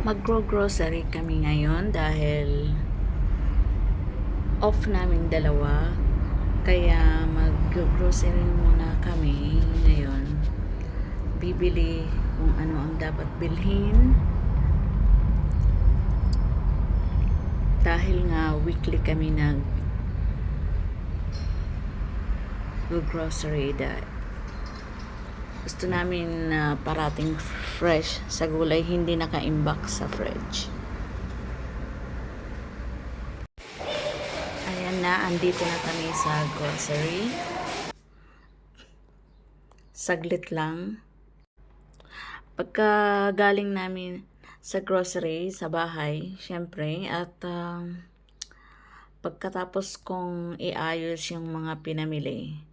Magro-grocery kami ngayon dahil off namin dalawa. Kaya mag-grocery muna kami ngayon. Bibili kung ano ang dapat bilhin. Dahil nga weekly kami grocery dahil gusto namin parating fresh sa gulay, hindi naka-imbak sa fridge. Ayan na, andito na kami sa grocery. Saglit lang. Pagka galing namin sa grocery, sa bahay, syempre, at pagkatapos kong iayos yung mga pinamili,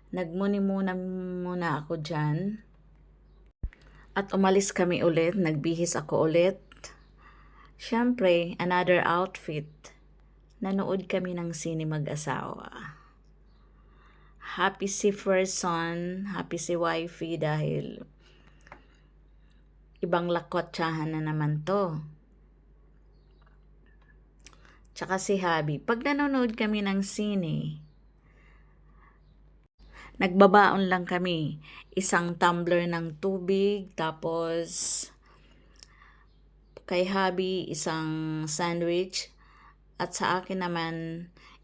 nagmuni-muna ako dyan. At umalis kami ulit, nagbihis ako ulit. Syempre, another outfit. Nanood kami ng sine mag-asawa. Happy si first son, happy si wifey dahil ibang lakwatsahan na naman to. Tsaka si hubby. Pag nanonood kami ng sine, nagbabaon lang kami. Isang tumbler ng tubig, tapos kay hubby isang sandwich, at sa akin naman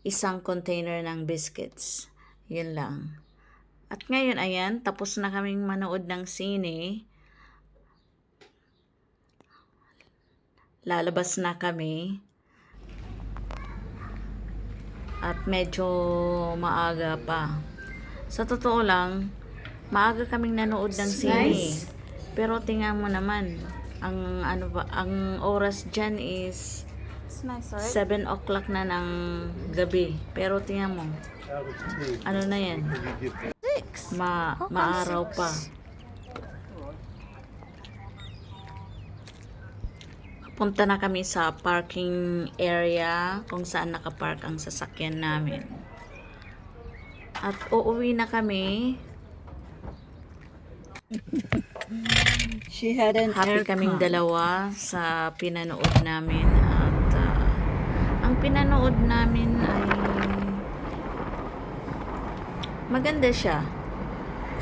isang container ng biscuits. Yun lang. At ngayon, ayan, tapos na kaming manood ng sine. Lalabas na kami. At medyo maaga pa. Sa totoo lang, maaga kaming nanood ng sine. Nice. Pero tingnan mo naman, ang oras dyan is It's nice, right? 7 o'clock na ng gabi. Pero tingnan mo, ano na yan? Maaraw pa. Punta na kami sa parking area kung saan nakapark ang sasakyan namin. At uuwi na kami. She had an Happy kaming dalawa sa pinanood namin. At ang pinanood namin ay maganda siya.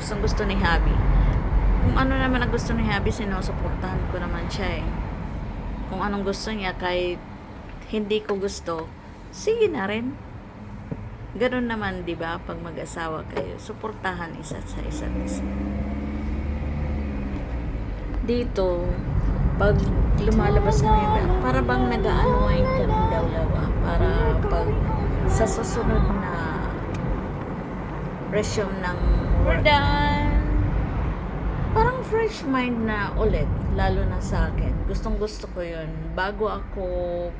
Gustong gusto ni Habi. Kung ano naman ang gusto ni Habi, sinusuportahan ko naman siya eh. Kung anong gusto niya, kahit hindi ko gusto, sige na rin. Ganun naman, di ba? Pag mag-asawa kayo, suportahan isa't isa. Dito, pag lumalabas kami, para bang nag-aanuhin kami dalawa para pag sa susunod na resume ng We're done. parang fresh mind na ulit, lalo na sa akin. Gustong gusto ko yun. Bago ako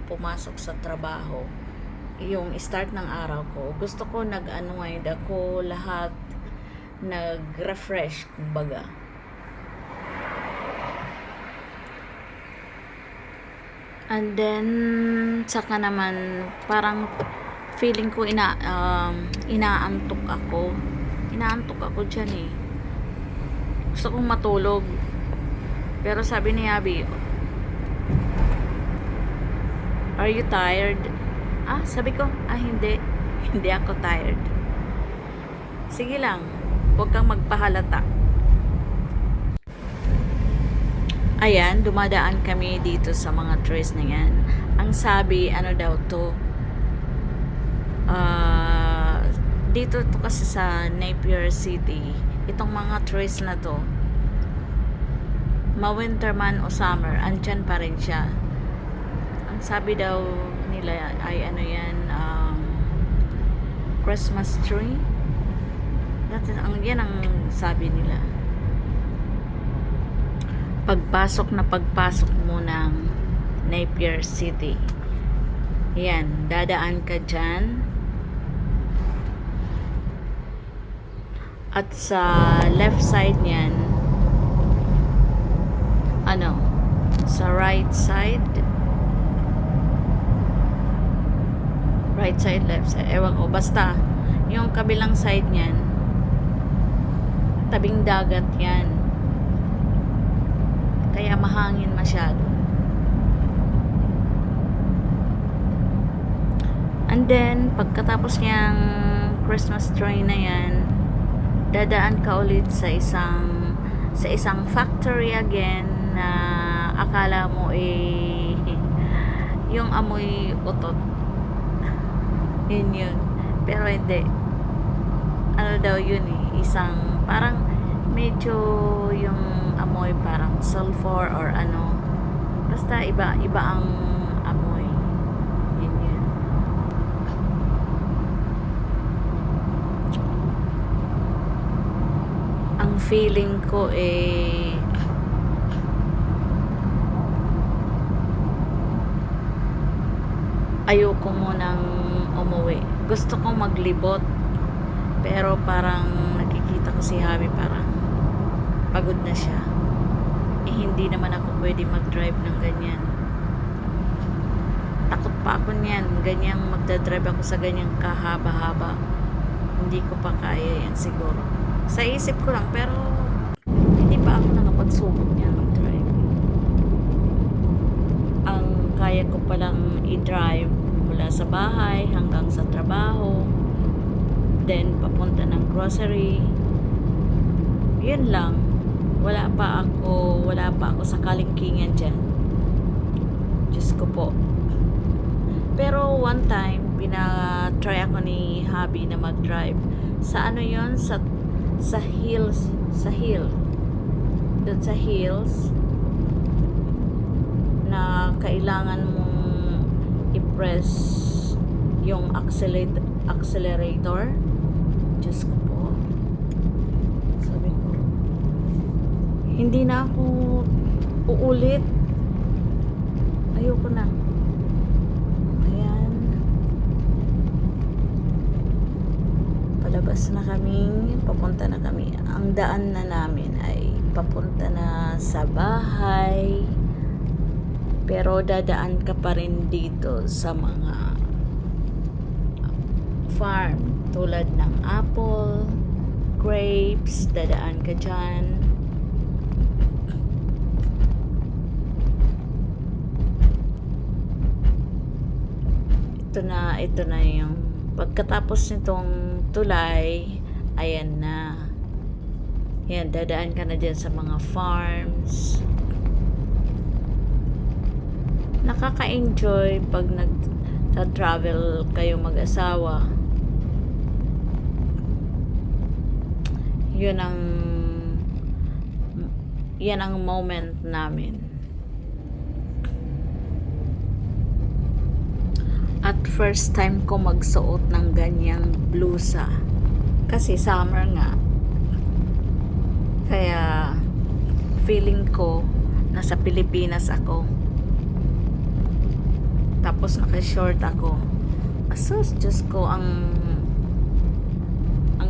pumasok sa trabaho, yung start ng araw ko, gusto ko nag-unwind ako, lahat nag-refresh, kumbaga. And then, saka naman, parang feeling ko inaantok ako. Inaantok ako dyan eh. Gusto kong matulog. Pero sabi ni Abby, "Are you tired?" Sabi ko, hindi. Hindi ako tired. Sige lang, huwag kang magpahalata. Ayan, dumadaan kami dito sa mga trees na yan. Ang sabi, ano daw to? Dito to kasi sa Napier City. Itong mga trees na to, ma-winter man o summer, andyan pa rin siya. Ang sabi daw nila ay ano yan, Christmas tree. Yan ang sabi nila. Pagpasok mo ng Napier City, yan, dadaan ka dyan. At sa left side niyan, sa right side, left side, ewan ko, basta yung kabilang side niyan, tabing dagat yan, kaya mahangin masyado. And then, pagkatapos niyang Christmas tree na yan, dadaan ka ulit sa isang factory again na akala mo yung amoy utot. Yun. Pero hindi. Ano daw yun isang parang medyo yung amoy parang sulfur or ano. Basta iba ang amoy. Yun. Ang feeling ko ayoko munang umuwi. Gusto kong maglibot. Pero parang nakikita ko si Javi parang pagod na siya. Hindi naman ako pwede mag-drive ng ganyan. Takot pa ako niyan. Ganyang magdadrive ako sa ganyang kahaba-haba. Hindi ko pa kaya yan siguro. Sa isip ko lang, pero hindi pa ako nakapagsubok niya mag-drive. Ang kaya ko palang i-drive mula sa bahay hanggang sa trabaho, then papunta ng grocery, yun lang. Wala pa ako sa kalingkingan dyan. Diyos ko po. Pero one time try ako ni Javi na mag-drive sa ano yun, sa hill doon sa hills na kailangan mong i-press yung accelerator. Diyos ko po. Sabi ko, hindi na ako uulit. Ayoko na. Ayan. Palabas na kami. Papunta na kami. Ang daan na namin ay papunta na sa bahay. Pero dadaan ka pa rin dito sa mga farm tulad ng apple, grapes, dadaan ka dyan. Ito na yung pagkatapos nitong tulay, ayan na. Yan, dadaan ka na dyan sa mga farms. Nakaka-enjoy pag nag-travel kayo mag-asawa. Yan ang moment namin. At first time ko magsuot ng ganyang blusa. Kasi summer nga. Kaya feeling ko nasa Pilipinas ako. Tapos naka-short ako. Asus, Diyos ko, ang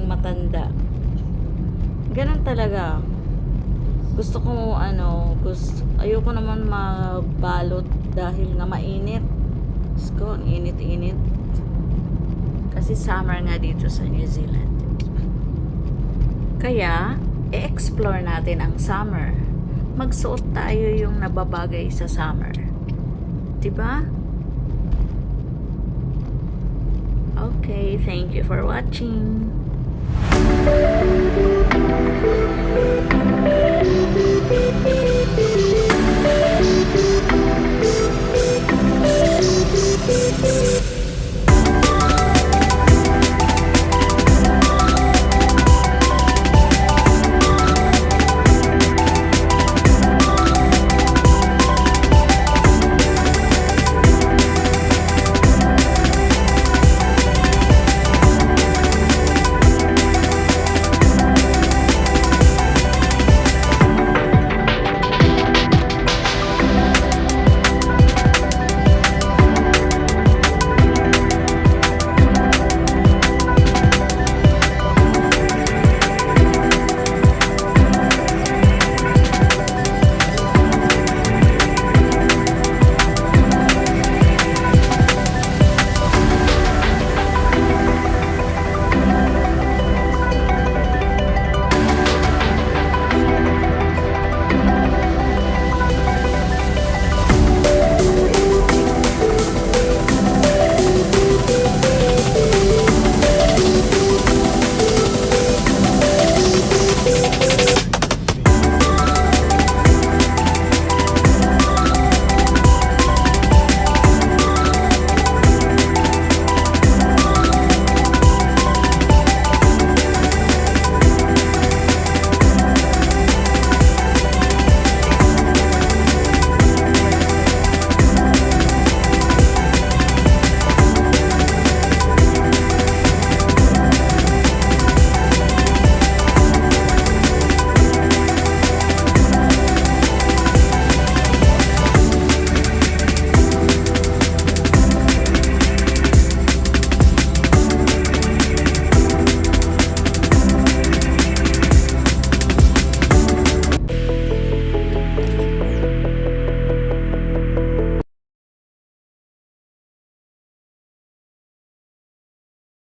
matanda. Ganun talaga. Gusto ko, ayoko naman mabalot dahil nga mainit. Diyos ko, ang init-init. Kasi summer nga dito sa New Zealand. Kaya, i-explore natin ang summer. Magsuot tayo yung nababagay sa summer. Diba? Okay, thank you for watching.